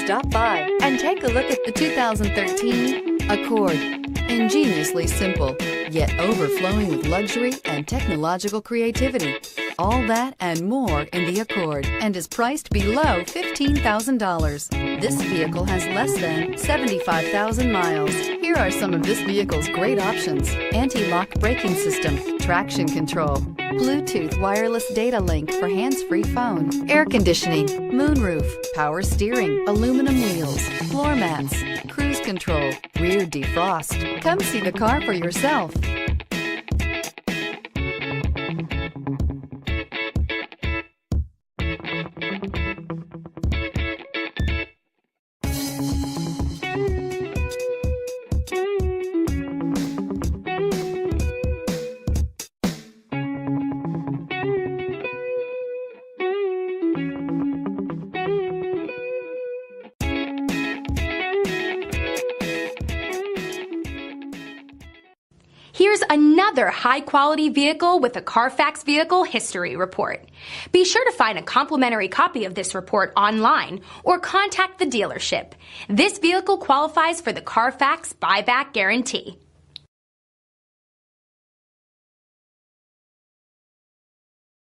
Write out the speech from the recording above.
Stop by and take a look at the 2013 Accord. Ingeniously simple, yet overflowing with luxury and technological creativity. All that and more in the Accord, and is priced below $15,000. This vehicle has less than 75,000 miles. Here are some of this vehicle's great options: anti-lock braking system, traction control, Bluetooth wireless data link for hands-free phone, air conditioning, moonroof, power steering, aluminum wheels, floor mats, cruise control, rear defrost. Come see the car for yourself. Here's another high-quality vehicle with a Carfax Vehicle History Report. Be sure to find a complimentary copy of this report online or contact the dealership. This vehicle qualifies for the Carfax Buyback Guarantee.